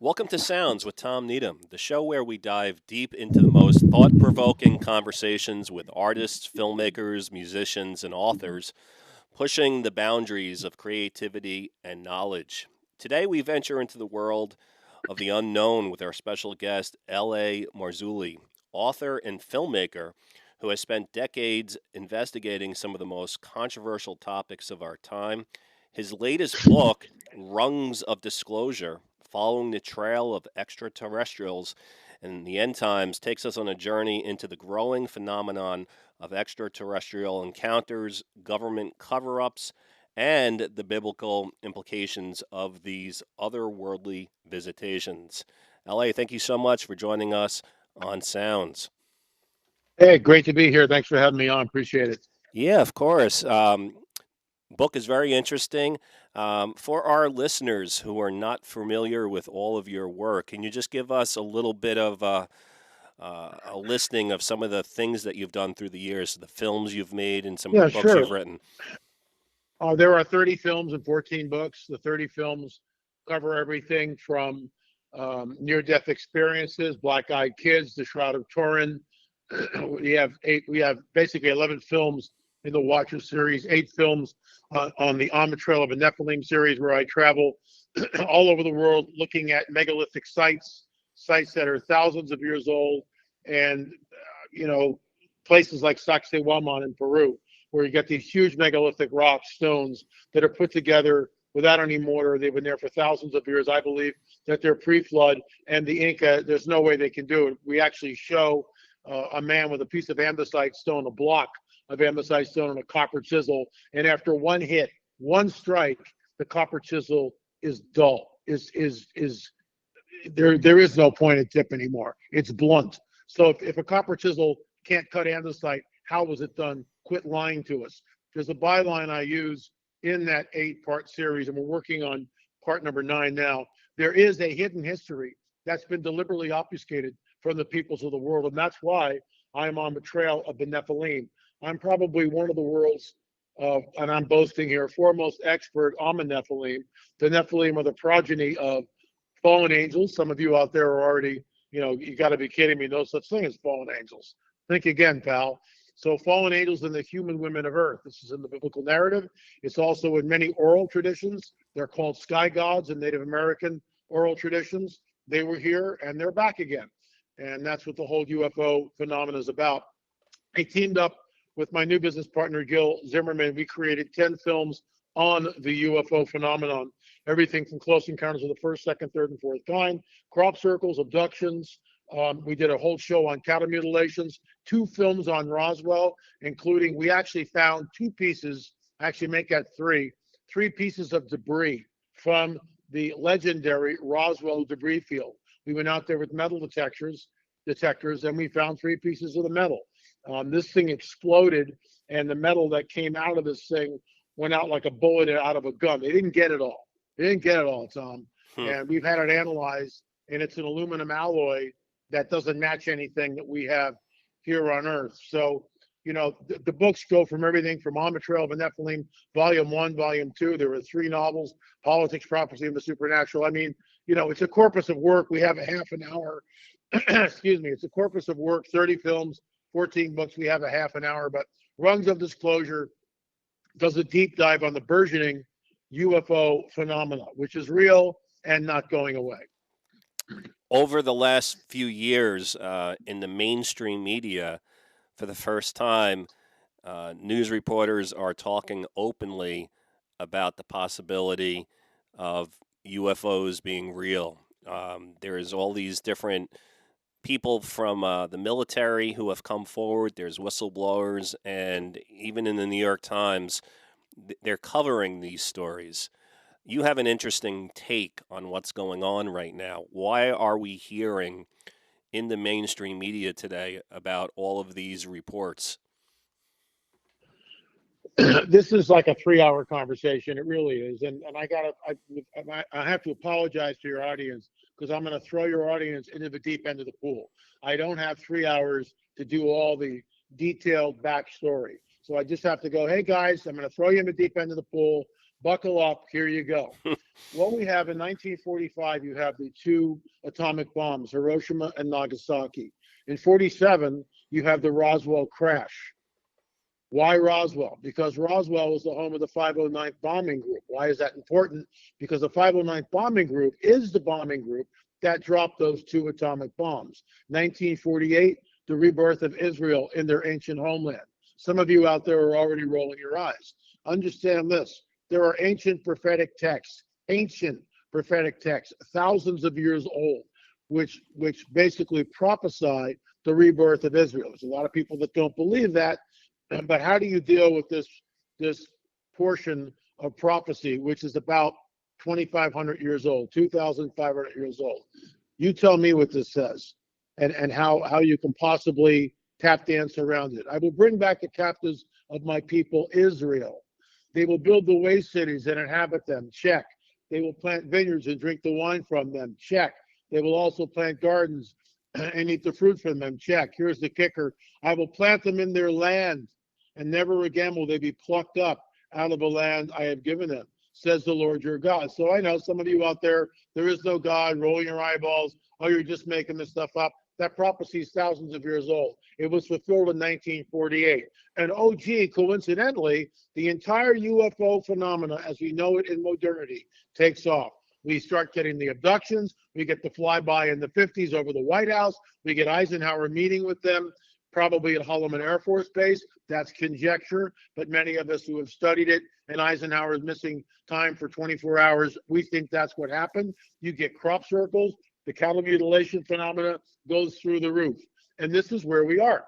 Welcome to Sounds with Tom Needham, the show where we dive deep into the most thought provoking conversations with artists, filmmakers, musicians, and authors, pushing the boundaries of creativity and knowledge. Today, we venture into the world of the unknown with our special guest, L.A. Marzulli, author and filmmaker who has spent decades investigating some of the most controversial topics of our time. His latest book, Rungs of Disclosure, Following the Trail of Extraterrestrials and the End Times, takes us on a journey into the growing phenomenon of extraterrestrial encounters, government cover ups, and the biblical implications of these otherworldly visitations. LA, thank you so much for joining us on Sounds. Hey, great to be here. Thanks for having me on. Appreciate it. Yeah, of course. Book is very interesting. For our listeners who are not familiar with all of your work, can you just give us a little bit of a listing of some of the things that you've done through the years, the films you've made, and some of the Yeah, books sure. you've written? There are 30 films and 14 books. The 30 films cover everything from near-death experiences, black-eyed kids, the Shroud of Turin. We have eight. We have basically 11 films in the Watcher series, 8 films on the On the Trail of a Nephilim series, where I travel all over the world looking at megalithic sites, sites that are thousands of years old, and you know, places like Sacsayhuaman in Peru, where you get these huge megalithic rock stones that are put together without any mortar. They've been there for thousands of years. I believe that they're pre-flood, and the Inca, there's no way they can do it. We actually show a man with a piece of andesite stone, a block of andesite stone, and a copper chisel, and after one hit, one strike, the copper chisel is dull. Is there is no pointed tip anymore. It's blunt. So if a copper chisel can't cut andesite, how was it done? Quit lying to us. There's a byline I use in that 8-part series, and we're working on part number 9 now. There is a hidden history that's been deliberately obfuscated from the peoples of the world, and that's why I'm on the trail of the Nephilim. I'm probably one of the world's, and I'm boasting here, foremost expert on the Nephilim. The Nephilim are the progeny of fallen angels. Some of you out there are already, you got to be kidding me. No such thing as fallen angels. Think again, pal. So fallen angels and the human women of earth. This is in the biblical narrative. It's also in many oral traditions. They're called sky gods in Native American oral traditions. They were here and they're back again. And that's what the whole UFO phenomenon is about. I teamed up with my new business partner, Gil Zimmerman. We created 10 films on the UFO phenomenon. Everything from close encounters of the first, second, third, and fourth kind, crop circles, abductions. We did a whole show on cattle mutilations, 2 films on Roswell, including we actually found 2 pieces, actually make that 3 pieces of debris from the legendary Roswell debris field. We went out there with metal detectors, and we found 3 pieces of the metal. This thing exploded, and the metal that came out of this thing went out like a bullet out of a gun. They didn't get it all. Tom. And we've had it analyzed, and it's an aluminum alloy that doesn't match anything that we have here on Earth. So, the books go from everything from On the Trail of a Nephilim, Volume 1, Volume 2. There were 3 novels, Politics, Prophecy, and the Supernatural. I mean, it's a corpus of work. We have a half an hour. Excuse me. It's a corpus of work, 30 films, 14 books. We have a half an hour. But Rungs of Disclosure does a deep dive on the burgeoning UFO phenomena, which is real and not going away. Over the last few years, in the mainstream media, for the first time, news reporters are talking openly about the possibility of UFOs being real. There's all these different people from the military who have come forward. There's whistleblowers, and even in the New York Times, they're covering these stories. You have an interesting take on what's going on right now. Why are we hearing in the mainstream media today about all of these reports? This is like a 3-hour conversation. It really is. And I have to apologize to your audience because I'm going to throw your audience into the deep end of the pool. I don't have 3 hours to do all the detailed backstory. So I just have to go, hey guys, I'm going to throw you in the deep end of the pool. Buckle up. Here you go. What we have in 1945, you have the two atomic bombs, Hiroshima and Nagasaki. In 47, you have the Roswell crash. Why Roswell? Because Roswell was the home of the 509th Bombing Group. Why is that important? Because the 509th Bombing Group is the bombing group that dropped those two atomic bombs. 1948, the rebirth of Israel in their ancient homeland. Some of you out there are already rolling your eyes. Understand this. There are ancient prophetic texts, thousands of years old, which basically prophesy the rebirth of Israel. There's a lot of people that don't believe that, but how do you deal with this portion of prophecy, which is about 2,500 years old, 2,500 years old? You tell me what this says, and how you can possibly tap dance around it. I will bring back the captives of my people, Israel. They will build the way cities and inhabit them. Check. They will plant vineyards and drink the wine from them. Check. They will also plant gardens and eat the fruit from them. Check. Here's the kicker. I will plant them in their land, and never again will they be plucked up out of the land I have given them, says the Lord your God. So I know some of you out there is no God, rolling your eyeballs. Oh, you're just making this stuff up. That prophecy is thousands of years old. It was fulfilled in 1948. And oh, gee, coincidentally, the entire UFO phenomena as we know it in modernity takes off. We start getting the abductions. We get the flyby in the 50s over the White House. We get Eisenhower meeting with them, probably at Holloman Air Force Base. That's conjecture, but many of us who have studied it, and Eisenhower is missing time for 24 hours, we think that's what happened. You get crop circles. The cattle mutilation phenomena goes through the roof. And this is where we are.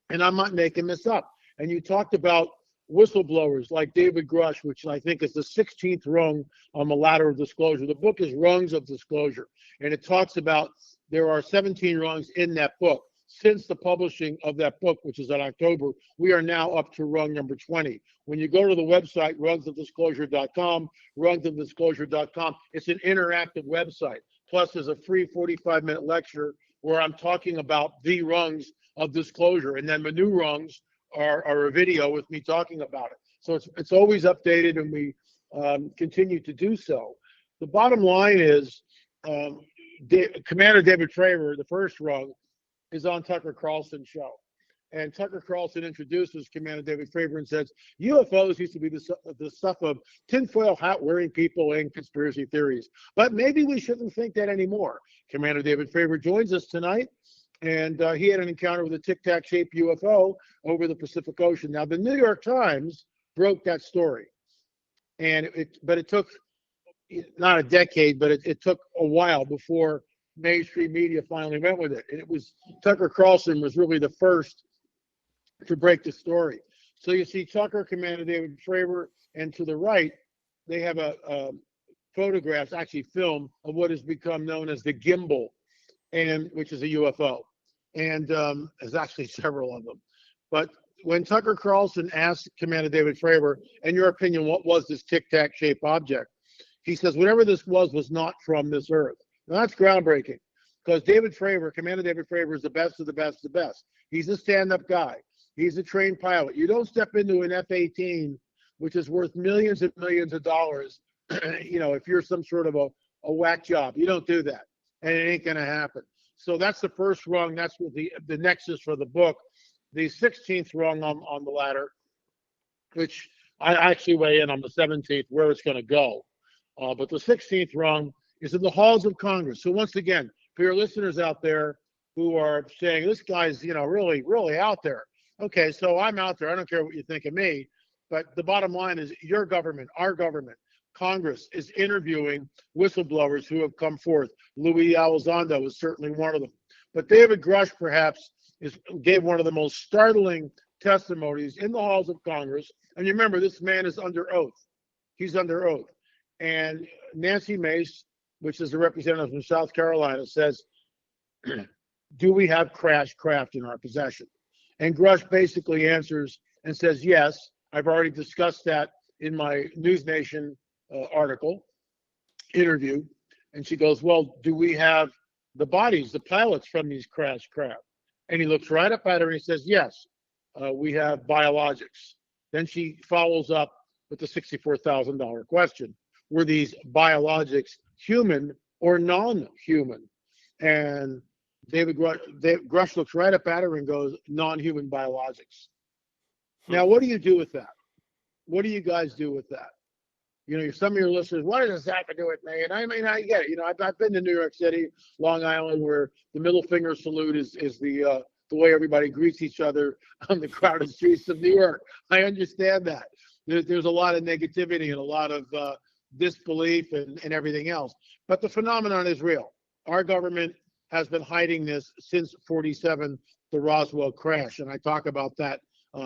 And I'm not making this up. And you talked about whistleblowers like David Grush, which I think is the 16th rung on the ladder of disclosure. The book is Rungs of Disclosure. And it talks about there are 17 rungs in that book. Since the publishing of that book, which is in October, we are now up to rung number 20. When you go to the website, rungsofdisclosure.com, rungsofdisclosure.com, it's an interactive website. Plus, there's a free 45-minute lecture where I'm talking about the rungs of disclosure. And then the new rungs are a video with me talking about it. So it's always updated, and we continue to do so. The bottom line is Commander David Fravor, the first rung, is on Tucker Carlson's show. And Tucker Carlson introduces Commander David Fravor and says, UFOs used to be the stuff of tinfoil hat wearing people and conspiracy theories. But maybe we shouldn't think that anymore. Commander David Fravor joins us tonight, and he had an encounter with a tic-tac shaped UFO over the Pacific Ocean. Now, the New York Times broke that story. But it took not a decade, but it took a while before mainstream media finally went with it. And it was Tucker Carlson was really the first to break the story. So you see Tucker, Commander David Fravor, and to the right, they have a photographs, actually film, of what has become known as the gimbal, and which is a UFO. And there's actually several of them. But when Tucker Carlson asked Commander David Fravor, in your opinion, what was this tic-tac shaped object? He says, whatever this was not from this earth. Now, that's groundbreaking, because David Fravor, Commander David Fravor, is the best of the best of the best. He's a stand-up guy. He's a trained pilot. You don't step into an F-18, which is worth millions and millions of dollars, if you're some sort of a whack job. You don't do that, and it ain't going to happen. So that's the first rung. That's what the nexus for the book. The 16th rung on the ladder, which I actually weigh in on the 17th, where it's going to go. But the 16th rung is in the halls of Congress. So once again, for your listeners out there who are saying, this guy's, really, really out there. Okay, so I'm out there. I don't care what you think of me. But the bottom line is your government, our government, Congress is interviewing whistleblowers who have come forth. Louis Elizondo is certainly one of them. But David Grush, perhaps, gave one of the most startling testimonies in the halls of Congress. And you remember, this man is under oath. He's under oath. And Nancy Mace, which is a representative from South Carolina, says, do we have crashed craft in our possession? And Grush basically answers and says, yes, I've already discussed that in my News Nation interview. And she goes, well, do we have the bodies, the pilots from these crashed craft? And he looks right up at her and he says, yes, we have biologics. Then she follows up with the $64,000 question. Were these biologics human or non-human? And Grush looks right up at her and goes, non-human biologics. Hmm. Now, what do you do with that? What do you guys do with that? You know, some of your listeners, what does this have to do with me? And I mean, I get it. You know, I've been to New York City, Long Island, where the middle finger salute is the way everybody greets each other on the crowded streets of New York. I understand that. There's a lot of negativity and a lot of disbelief and everything else. But the phenomenon is real. Our government has been hiding this since 47, the Roswell crash. And I talk about that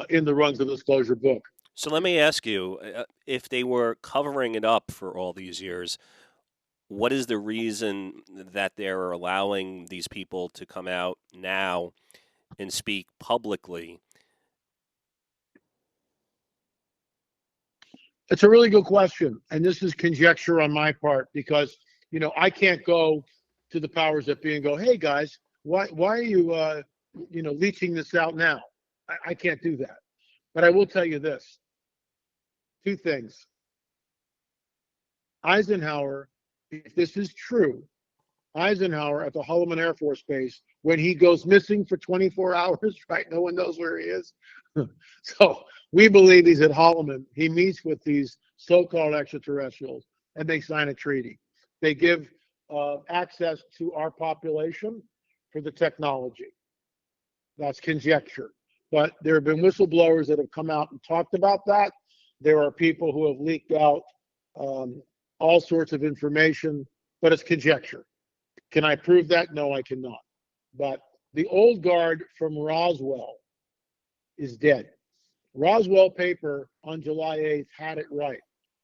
in the Rungs of Disclosure book. So let me ask you, if they were covering it up for all these years, what is the reason that they're allowing these people to come out now and speak publicly? It's a really good question. And this is conjecture on my part because, you know, I can't go to the powers that be and go, hey, guys, why are you, leaching this out now? I can't do that. But I will tell you this. Two things. Eisenhower, if this is true, Eisenhower at the Holloman Air Force Base, when he goes missing for 24 hours, right? No one knows where he is. So we believe he's at Holloman. He meets with these so-called extraterrestrials, and they sign a treaty. They give access to our population for the technology. That's conjecture. But there have been whistleblowers that have come out and talked about that. There are people who have leaked out all sorts of information, but it's conjecture. Can I prove that? No, I cannot. But the old guard from Roswell is dead. Roswell paper on July 8th had it right.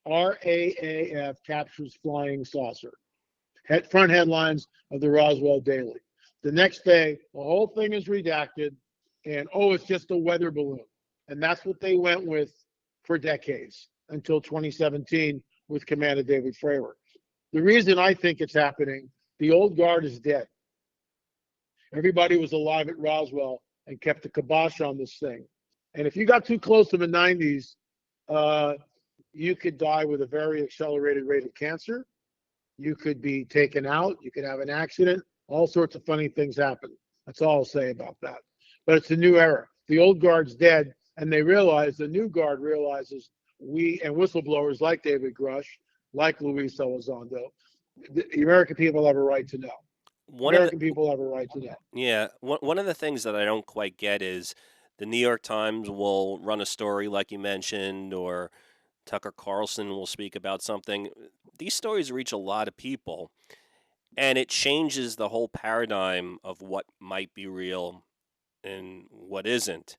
RAAF captures flying saucer. Front headlines of the Roswell Daily. The next day, the whole thing is redacted, and it's just a weather balloon. And that's what they went with for decades until 2017 with Commander David Fravor. The reason I think it's happening, the old guard is dead. Everybody was alive at Roswell and kept the kibosh on this thing. And if you got too close to the 90s, you could die with a very accelerated rate of cancer. You could be taken out. You could have an accident. All sorts of funny things happen. That's all I'll say about that. But it's a new era. The old guard's dead, and they realize, the new guard realizes, we and whistleblowers like David Grush, like Luis Elizondo, the American people have a right to know. American people have a right to know. Yeah, one of the things that I don't quite get is the New York Times will run a story like you mentioned, or Tucker Carlson will speak about something. These stories reach a lot of people, and it changes the whole paradigm of what might be real and what isn't.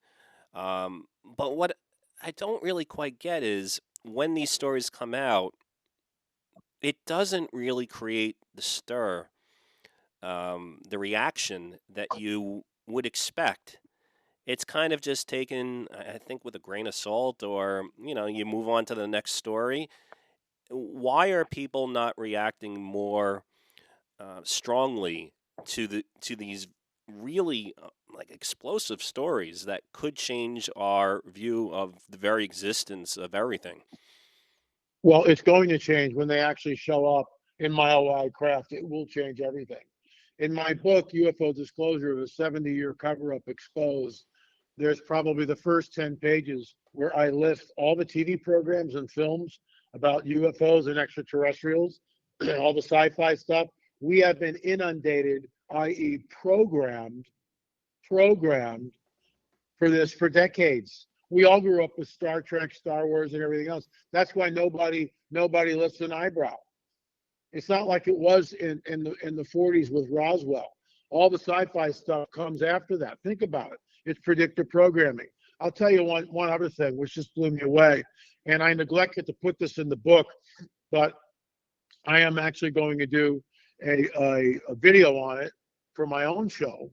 But what I don't really quite get is when these stories come out, it doesn't really create the stir, the reaction that you would expect. It's kind of just taken, I think, with a grain of salt, or you move on to the next story. Why are people not reacting more strongly to these really like explosive stories that could change our view of the very existence of everything? Well, it's going to change when they actually show up in mile wide craft. It will change everything. In my book, UFO Disclosure, the 70-year cover-up exposed, there's probably the first 10 pages where I list all the TV programs and films about UFOs and extraterrestrials, all the sci-fi stuff. We have been inundated, i.e. programmed for this for decades. We all grew up with Star Trek, Star Wars, and everything else. That's why nobody lifts an eyebrow. It's not like it was in the 40s with Roswell. All the sci-fi stuff comes after that. Think about it. It's predictive programming. I'll tell you one other thing, which just blew me away, and I neglected to put this in the book, but I am actually going to do a video on it for my own show,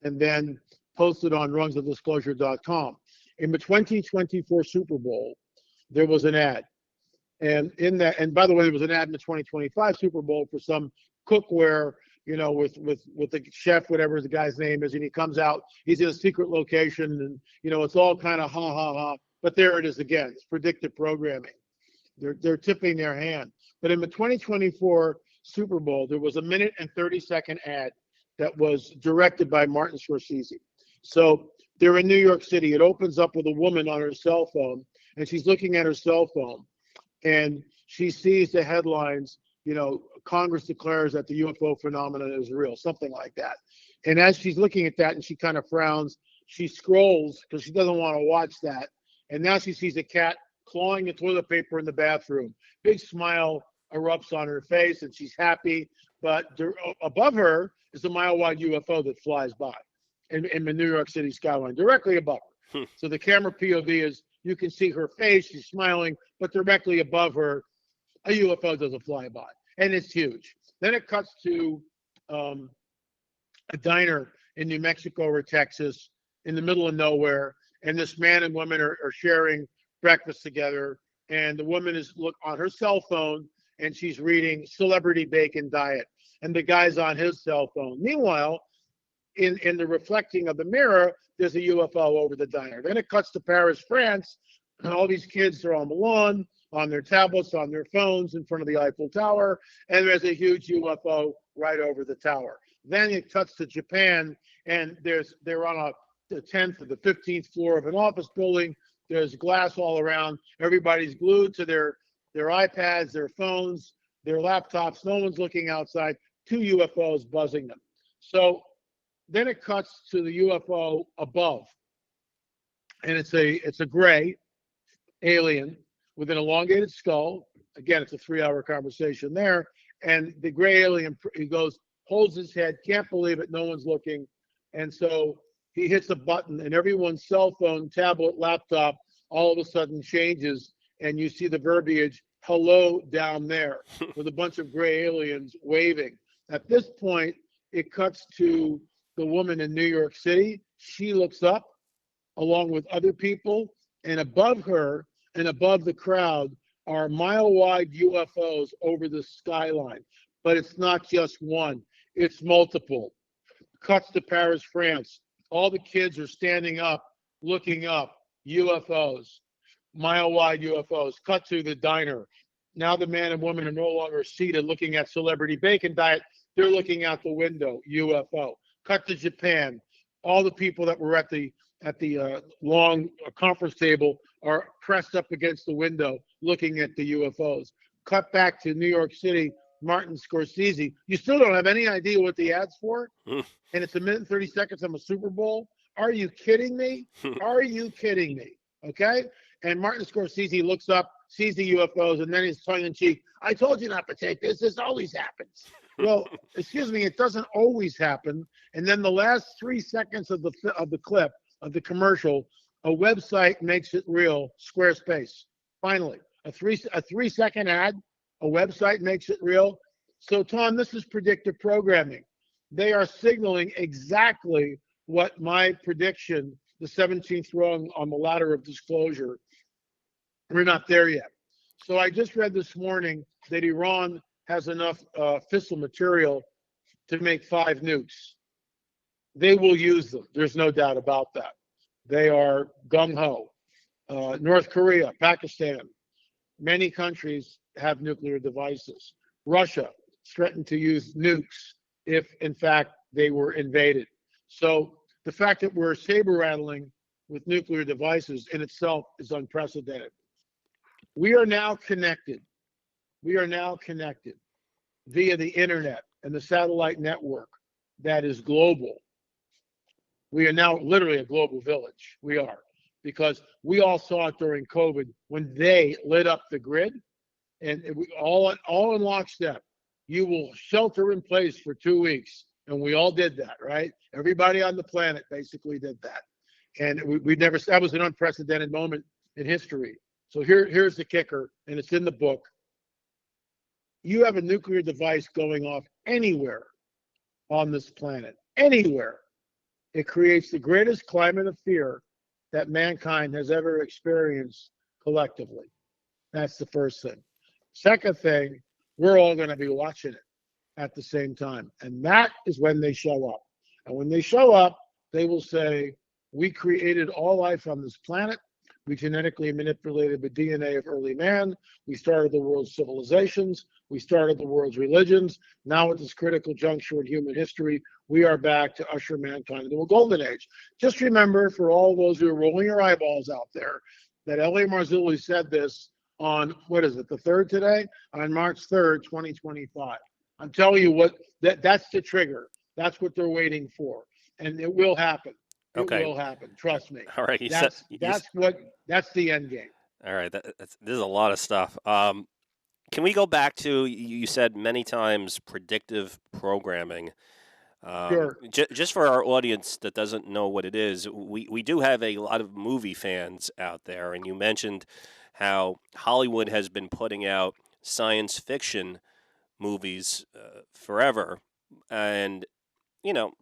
and then post it on rungsofdisclosure.com. In the 2024 Super Bowl, there was an ad. And in that, and by the way, there was an ad in the 2025 Super Bowl for some cookware, with the chef, whatever the guy's name is, and he comes out, he's in a secret location, and it's all kind of ha ha ha. But there it is again. It's predictive programming. They're tipping their hand. But in the 2024 Super Bowl, there was a minute and 30-second ad that was directed by Martin Scorsese. So they're in New York City. It opens up with a woman on her cell phone, and she's looking at her cell phone, and she sees the headlines, Congress declares that the UFO phenomenon is real, something like that. And as she's looking at that and she kind of frowns, she scrolls because she doesn't want to watch that. And now she sees a cat clawing the toilet paper in the bathroom. Big smile erupts on her face and she's happy. But above her is a mile-wide UFO that flies by in the New York City skyline, directly above her. So the camera POV is you can see her face, she's smiling, but directly above her, a UFO does a flyby. And it's huge. Then it cuts to a diner in New Mexico or Texas in the middle of nowhere. And this man and woman are sharing breakfast together. And the woman is on her cell phone and she's reading Celebrity Bacon Diet. And the guy's on his cell phone. Meanwhile, in the reflecting of the mirror, there's a UFO over the diner. Then it cuts to Paris, France, and all these kids are on the lawn, on their tablets, on their phones in front of the Eiffel Tower, and there's a huge UFO right over the tower. Then it cuts to Japan, and they're on the 10th or the 15th floor of an office building. There's glass all around. Everybody's glued to their iPads, their phones, their laptops. No one's looking outside. 2 UFOs buzzing them. So then it cuts to the UFO above, and it's a gray alien with an elongated skull. Again, it's a 3-hour conversation there. And the gray alien, he goes, holds his head, can't believe it, no one's looking. And so he hits a button, and everyone's cell phone, tablet, laptop all of a sudden changes, and you see the verbiage, hello down there, with a bunch of gray aliens waving. At this point, it cuts to the woman in New York City. She looks up along with other people, and above her and above the crowd are mile-wide UFOs over the skyline. But it's not just one, it's multiple. Cuts to Paris, France. All the kids are standing up, looking up, UFOs, mile-wide UFOs. Cut to the diner. Now the man and woman are no longer seated looking at Celebrity Bacon Diet. They're looking out the window, UFO. Cut to Japan. All the people that were at the long conference table are pressed up against the window looking at the UFOs. Cut back to New York City, Martin Scorsese. You still don't have any idea what the ad's for? And it's a minute and 30 seconds on a Super Bowl? Are you kidding me? Are you kidding me? Okay? And Martin Scorsese looks up, sees the UFOs, and then he's tongue-in-cheek, I told you not to take this. This always happens. Well, excuse me, it doesn't always happen. And then the last 3 seconds of the clip, of the commercial, a website makes it real, Squarespace. Finally, a 3-second ad, a website makes it real. So, Tom, this is predictive programming. They are signaling exactly what my prediction, the 17th rung on the ladder of disclosure, we're not there yet. So I just read this morning that Iran has enough fissile material to make 5 nukes. They will use them. There's no doubt about that. They are gung-ho. North Korea, Pakistan, many countries have nuclear devices. Russia threatened to use nukes if, in fact, they were invaded. So the fact that we're saber-rattling with nuclear devices in itself is unprecedented. We are now connected. We are now connected via the internet and the satellite network that is global. We are now literally a global village. We are, because we all saw it during COVID when they lit up the grid, and we all in lockstep. You will shelter in place for 2 weeks, and we all did that, right? Everybody on the planet basically did that, and we never. That was an unprecedented moment in history. So here's the kicker, and it's in the book. You have a nuclear device going off anywhere on this planet, anywhere. It creates the greatest climate of fear that mankind has ever experienced collectively. That's the first thing. Second thing, we're all going to be watching it at the same time. And that is when they show up. And when they show up, they will say, we created all life on this planet. We genetically manipulated the DNA of early man. We started the world's civilizations. We started the world's religions. Now, at this critical juncture in human history, we are back to usher mankind into a golden age. Just remember, for all those who are rolling your eyeballs out there, that L.A. Marzulli said this on, what is it, the 3rd today? On March 3rd, 2025. I'm telling you what, that's the trigger. That's what they're waiting for. And it will happen. It Okay. will happen. Trust me. All right. That's the end game. All right. This is a lot of stuff. Can we go back to, you said many times, predictive programming? Sure. Just for our audience that doesn't know what it is, we do have a lot of movie fans out there, and you mentioned how Hollywood has been putting out science fiction movies forever, and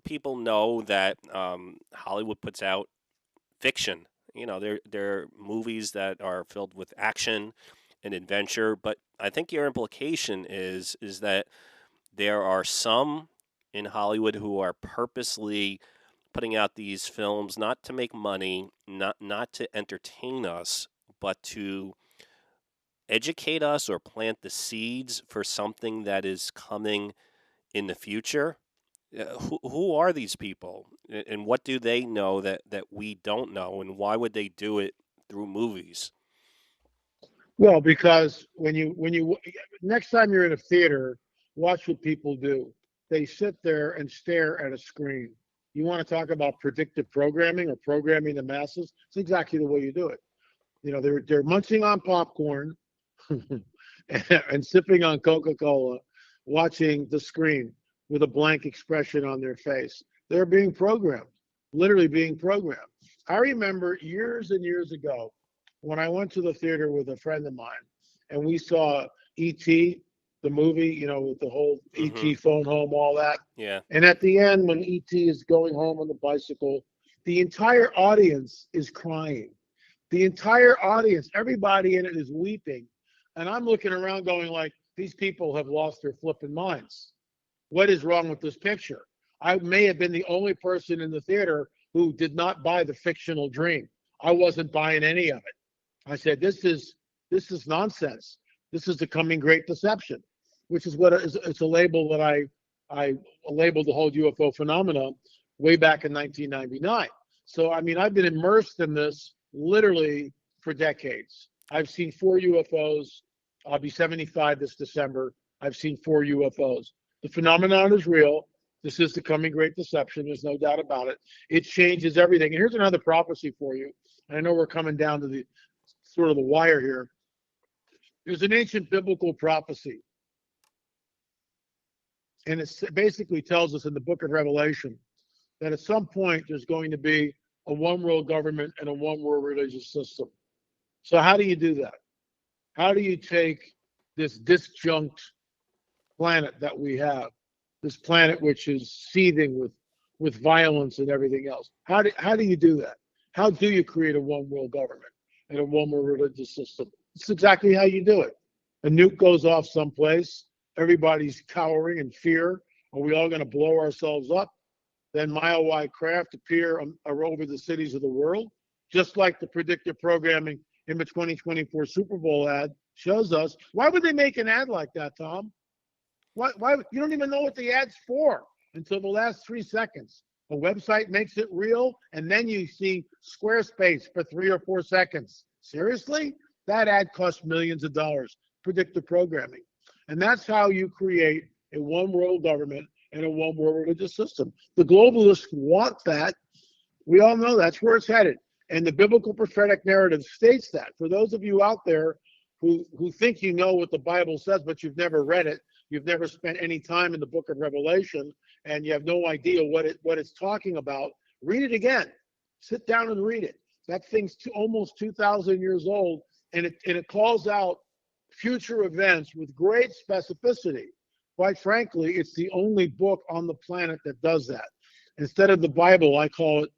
people know that Hollywood puts out fiction. They're movies that are filled with action and adventure, but I think your implication is that there are some in Hollywood who are purposely putting out these films not to make money, not to entertain us, but to educate us or plant the seeds for something that is coming in the future. Who are these people, and what do they know that we don't know, and why would they do it through movies? Well, because when you next time you're in a theater, watch what people do. They sit there and stare at a screen. You want to talk about predictive programming or programming the masses? It's exactly the way you do it. They're munching on popcorn and sipping on Coca-Cola, watching the screen with a blank expression on their face. They're being programmed, literally being programmed. I remember years and years ago when I went to the theater with a friend of mine and we saw E.T., the movie, with the whole E.T. phone home, all that. Yeah. And at the end, when E.T. is going home on the bicycle, the entire audience is crying. The entire audience, everybody in it is weeping. And I'm looking around going like, these people have lost their flipping minds. What is wrong with this picture? I may have been the only person in the theater who did not buy the fictional dream. I wasn't buying any of it. I said, this is nonsense. This is the coming great deception, which is what it's a label that I labeled the whole UFO phenomena way back in 1999. So, I mean, I've been immersed in this literally for decades. I've seen 4 UFOs. I'll be 75 this December. I've seen 4 UFOs. The phenomenon is real. This is the coming great deception. There's no doubt about it. It changes everything. And here's another prophecy for you. I know we're coming down to the sort of the wire here. There's an ancient biblical prophecy. And it basically tells us in the book of Revelation that at some point there's going to be a one world government and a one world religious system. So how do you do that? How do you take this disjunct planet that we have, this planet which is seething with violence and everything else? How do you do that? How do you create a one world government and a one world religious system? It's exactly how you do it. A nuke goes off someplace, everybody's cowering in fear. Are we all going to blow ourselves up? Then mile-wide craft appear over the cities of the world, just like the predictive programming in the 2024 Super Bowl ad shows us. Why would they make an ad like that, Tom? Why you don't even know what the ad's for until the last 3 seconds. A website makes it real, and then you see Squarespace for 3 or 4 seconds. Seriously? That ad costs millions of dollars. Predictive programming. And that's how you create a one world government and a one world religious system. The globalists want that. We all know that's where it's headed. And the biblical prophetic narrative states that. For those of you out there who think you know what the Bible says, but you've never read it, you've never spent any time in the book of Revelation, and you have no idea what it's talking about, read it again. Sit down and read it. That thing's almost 2,000 years old, and it calls out future events with great specificity. Quite frankly, it's the only book on the planet that does that. Instead of the Bible, I call it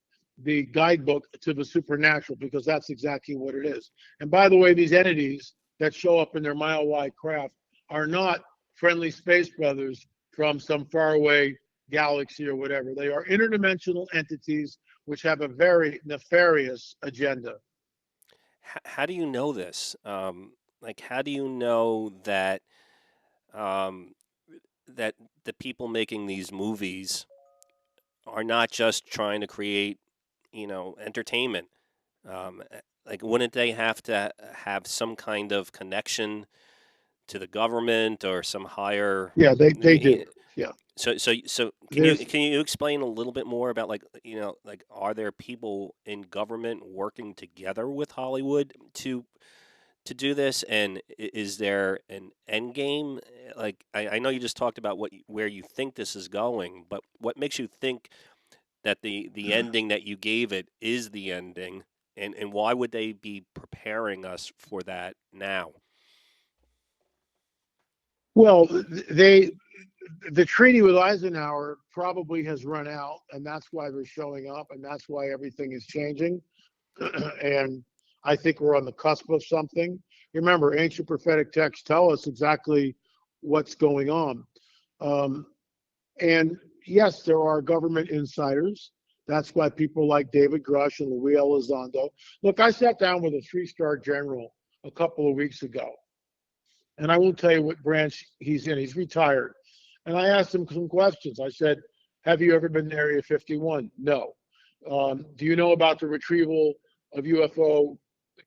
the guidebook to the supernatural, because that's exactly what it is. And by the way, these entities that show up in their mile-wide craft are not friendly space brothers from some faraway galaxy or whatever. They are interdimensional entities which have a very nefarious agenda. how do you know this? Like, how do you know that um, that the people making these movies are not just trying to create, entertainment? Like, wouldn't they have to have some kind of connection to the government or some higher? Yeah, I they do. mean, Yeah, so there's can you explain a little bit more about, like, like, are there people in government working together with Hollywood to do this, and is there an end game? Like, I know you just talked about where you think this is going, but what makes you think that the ending that you gave it is the ending, and why would they be preparing us for that now? well, they the treaty with Eisenhower probably has run out, and that's why they're showing up, and that's why everything is changing. And I think we're on the cusp of something. Remember, ancient prophetic texts tell us exactly what's going on. Um, and yes, there are government insiders. That's why people like David Grush and Luis Elizondo. Look, I sat down with a three-star general a couple of weeks ago, and I won't tell you what branch he's in. He's retired. And I asked him some questions. I said, have you ever been to Area 51? No. Do you know about the retrieval of UFO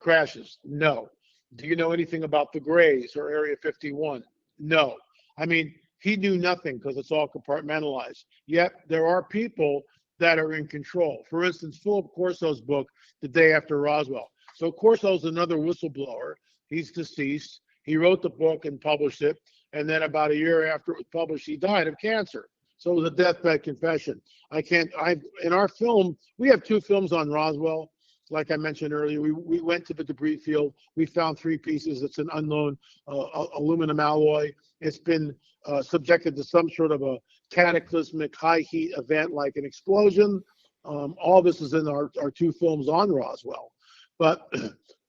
crashes? No. Do you know anything about the Grays or Area 51? No. I mean, he knew nothing because it's all compartmentalized. Yet there are people that are in control. For instance, Philip Corso's book, The Day After Roswell. So Corso's another whistleblower. He's deceased. He wrote the book and published it. And then about a year after it was published, he died of cancer. So it was a deathbed confession. In our film, we have two films on Roswell. Like I mentioned earlier, we went to the debris field. We found three pieces. It's an unknown aluminum alloy. It's been subjected to some sort of a cataclysmic high heat event like an explosion. All this is in our two films on Roswell. But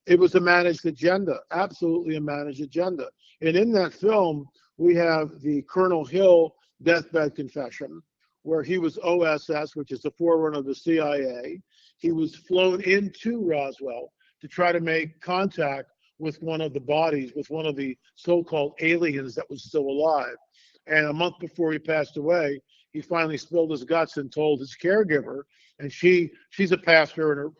it was a managed agenda, absolutely a managed agenda. And in that film, we have the Colonel Hill deathbed confession, where he was OSS, which is the forerunner of the CIA. He was flown into Roswell to try to make contact with one of the bodies, with one of the so-called aliens that was still alive. And a month before he passed away, he finally spilled his guts and told his caregiver, and she's a pastor, and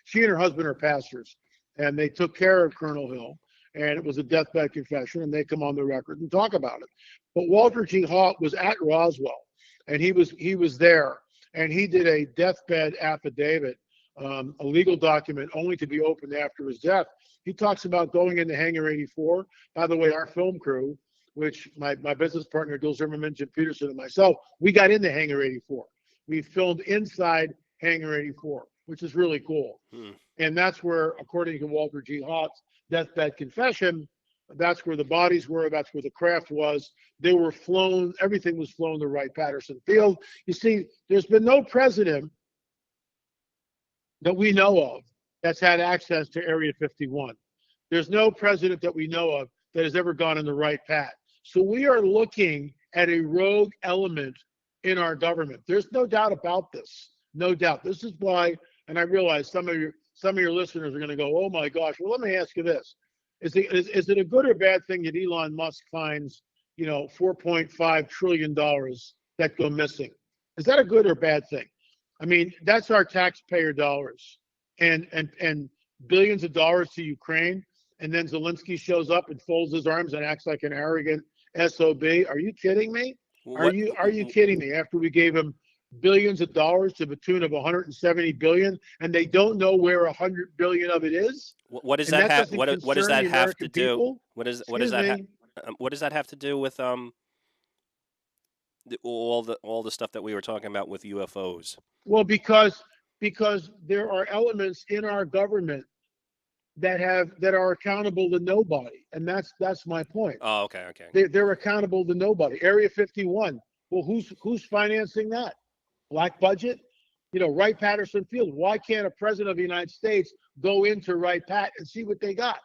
she and her husband are pastors, and they took care of Colonel Hill, and it was a deathbed confession, and they come on the record and talk about it. But Walter G. Haught was at Roswell, and he was there, and he did a deathbed affidavit, a legal document only to be opened after his death. He talks about going into Hangar 84. By the way, our film crew, which my business partner, Bill Zimmerman, Jim Peterson, and myself, we got into Hangar 84. We filmed inside Hangar 84, which is really cool. Hmm. And that's where, according to Walter G. Haught's deathbed confession, that's where the bodies were. That's where the craft was. They were flown. Everything was flown to Wright-Patterson Field. You see, there's been no president that we know of that's had access to Area 51. There's no president that we know of that has ever gone in the right path. So we are looking at a rogue element in our government. There's no doubt about this. No doubt. This is why, and I realize some of your listeners are going to go, "Oh my gosh." Well, let me ask you this: is it a good or bad thing that Elon Musk finds, $4.5 trillion that go missing? Is that a good or bad thing? I mean, that's our taxpayer dollars, and billions of dollars to Ukraine, and then Zelensky shows up and folds his arms and acts like an arrogant SOB. Are you kidding me? Are you kidding me? After we gave him billions of dollars to the tune of 170 billion, and they don't know where 100 billion of it is, What does and that that have? doesn't What does concern that the have to American do? people. What does Excuse that me. what does that have to do with all the stuff that we were talking about with UFOs? Well, because there are elements in our government that are accountable to nobody, and that's my point. Oh, okay, okay. They're accountable to nobody. Area 51. Well, who's financing that? Black budget? Wright-Patterson Field. Why can't a president of the United States go into Wright-Pat and see what they got?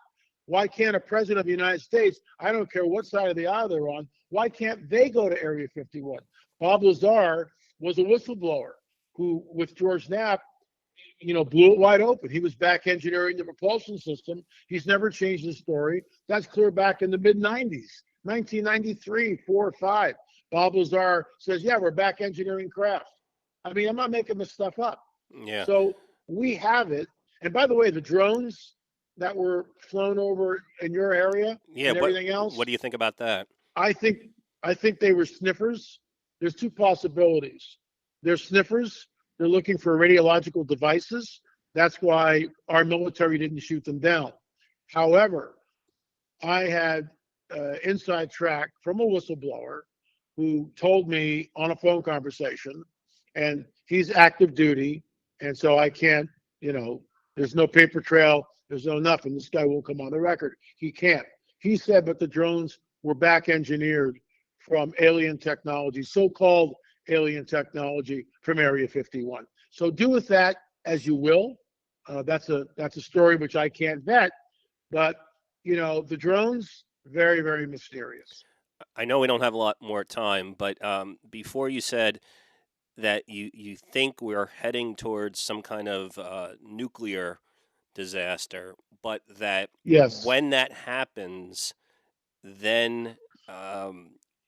Why can't a president of the United States, I don't care what side of the aisle they're on, why can't they go to Area 51? Bob Lazar was a whistleblower who, with George Knapp, blew it wide open. He was back engineering the propulsion system. He's never changed his story. That's clear back in the mid 90s, 1993, 4 or 5. Bob Lazar says, yeah, we're back engineering craft. I mean, I'm not making this stuff up. Yeah. So we have it. And by the way, the drones that were flown over in your area Yeah. and everything else, What do you think about that? I think I think they were sniffers. There's two possibilities. They're sniffers. They're looking for radiological devices. That's why our military didn't shoot them down. However, I had inside track from a whistleblower who told me on a phone conversation, and he's active duty, and so I can't, there's no paper trail, there's no nothing. This guy won't come on the record. He can't. He said, but the drones were back engineered from alien technology, so-called alien technology from Area 51. So do with that as you will. That's a story which I can't vet, but the drones, very, very mysterious. I know we don't have a lot more time, but before you said that you think we're heading towards some kind of nuclear disaster, but that Yes. when that happens, then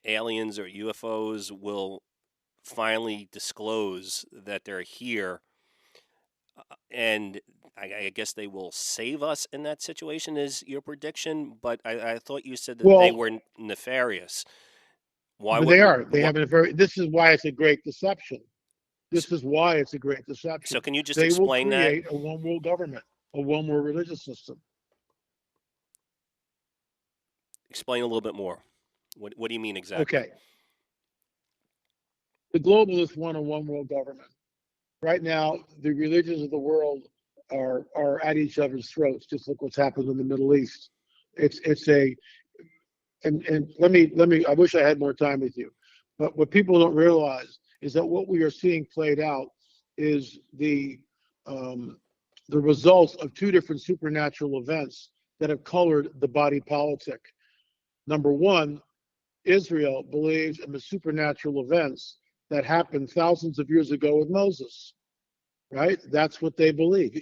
aliens or UFOs will finally disclose that they're here, and I guess they will save us in that situation. Is your prediction? But I thought you said that they Well, were nefarious. Why but would they are. They what? have a very. This is why it's a great deception. This is why it's a great So deception. can you just They will explain that? create a one world government, a one world religious system. Explain a little bit more. What do you mean exactly? Okay. The globalists want a one world government. Right now, the religions of the world are at each other's throats. Just look what's happened in the Middle East. It's a and let me I wish I had more time with you. But what people don't realize is that what we are seeing played out is the results of two different supernatural events that have colored the body politic. Number one, Israel believes in the supernatural events that happened thousands of years ago with Moses, right? That's what they believe.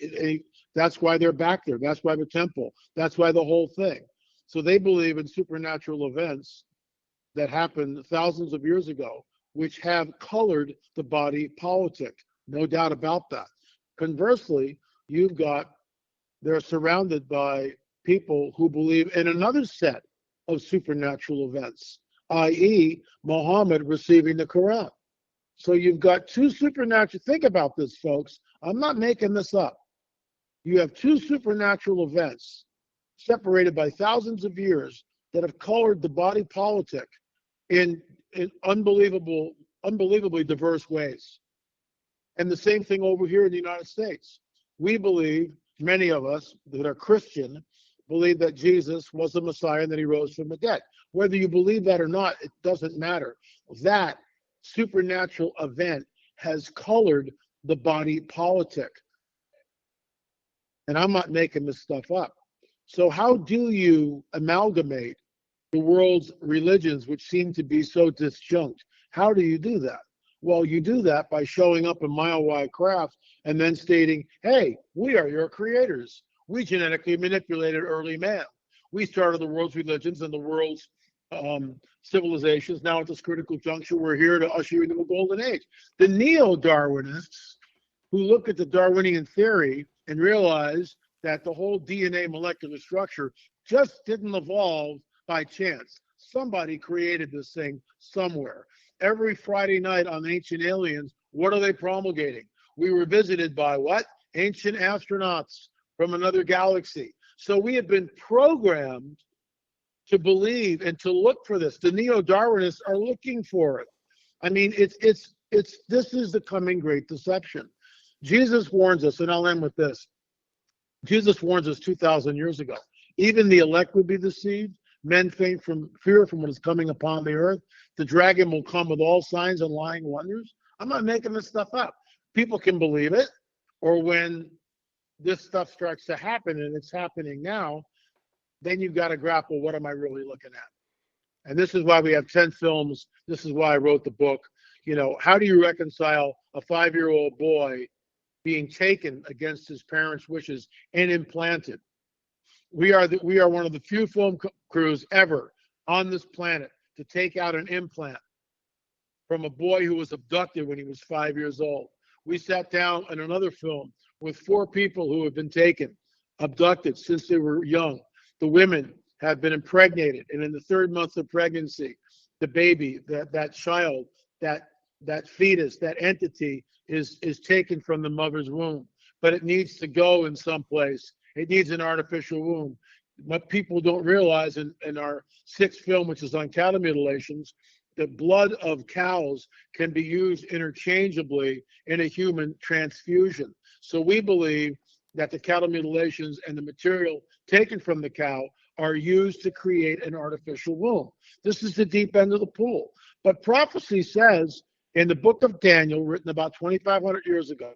That's why they're back there. That's why the temple. That's why the whole thing. So they believe in supernatural events that happened thousands of years ago, which have colored the body politic. No doubt about that. Conversely, they're surrounded by people who believe in another set of supernatural events, i.e., Muhammad receiving the Quran. So you've got two supernatural, think about this, folks. I'm not making this up. You have two supernatural events separated by thousands of years that have colored the body politic in unbelievably diverse ways. And the same thing over here in the United States. We believe, many of us that are Christian, believe that Jesus was the Messiah and that he rose from the dead. Whether you believe that or not, it doesn't matter. That supernatural event has colored the body politic. And I'm not making this stuff up. So how do you amalgamate the world's religions, which seem to be so disjunct? How do you do that? Well, you do that by showing up in mile wide craft and then stating, hey, we are your creators. We genetically manipulated early man. We started the world's religions and the world's civilizations. Now at this critical juncture, we're here to usher you into a golden age. The neo-Darwinists, who look at the Darwinian theory and realize that the whole DNA molecular structure just didn't evolve by chance. Somebody created this thing somewhere. Every Friday night on Ancient Aliens, what are they promulgating? We were visited by what? Ancient astronauts from another galaxy. So we have been programmed to believe and to look for this. The neo-Darwinists are looking for it. I mean, this is the coming great deception. Jesus warns us, and I'll end with this. Jesus warns us 2,000 years ago. Even the elect will be deceived. Men faint from fear from what is coming upon the earth. The dragon will come with all signs and lying wonders. I'm not making this stuff up. People can believe it, or when this stuff starts to happen, and it's happening now, then you've got to grapple, what am I really looking at? And this is why we have 10 films. This is why I wrote the book. How do you reconcile a 5-year-old boy being taken against his parents' wishes and implanted. We are one of the few film crews ever on this planet to take out an implant from a boy who was abducted when he was 5 years old. We sat down in another film with 4 people who have been taken, abducted since they were young. The women have been impregnated, and in the 3rd month of pregnancy, the baby, that child, that fetus, that entity is taken from the mother's womb. But it needs to go in some place. It needs an artificial womb. What people don't realize in our 6th film, which is on cattle mutilations, the blood of cows can be used interchangeably in a human transfusion. So we believe that the cattle mutilations and the material taken from the cow are used to create an artificial womb. This is the deep end of the pool. But prophecy says in the book of Daniel, written about 2,500 years ago,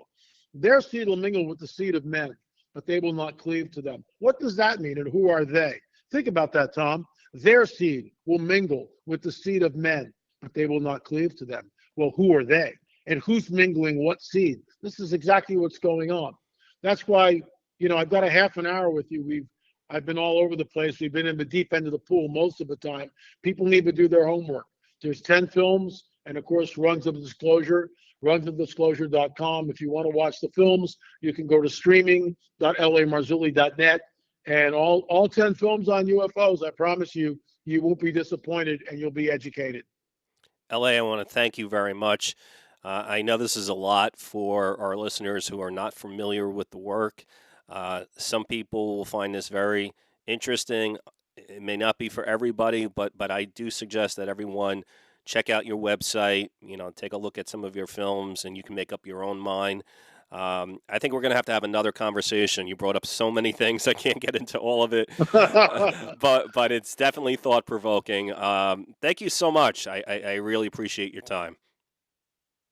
their seed will mingle with the seed of men, but they will not cleave to them. What does that mean, and who are they? Think about that, Tom. Their seed will mingle with the seed of men, but they will not cleave to them. Well, who are they? And who's mingling what seed? This is exactly what's going on. That's why, I've got a half an hour with you. I've been all over the place. We've been in the deep end of the pool most of the time. People need to do their homework. There's 10 films, and of course, Rungs of Disclosure, rungsofdisclosure.com. If you want to watch the films, you can go to streaming.lamarzulli.net. And all 10 films on UFOs, I promise you, you won't be disappointed and you'll be educated. LA, I want to thank you very much. I know this is a lot for our listeners who are not familiar with the work. Some people will find this very interesting. It may not be for everybody, but I do suggest that everyone check out your website, take a look at some of your films, and you can make up your own mind. I think we're going to have another conversation. You brought up so many things. I can't get into all of it, but it's definitely thought-provoking. Thank you so much. I really appreciate your time.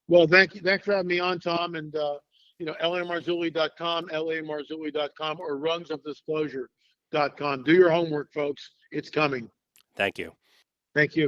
Well, thank you. Thanks for having me on, Tom. And, lamarzulli.com, lamarzulli.com, or rungsofdisclosure.com. Do your homework, folks. It's coming. Thank you. Thank you.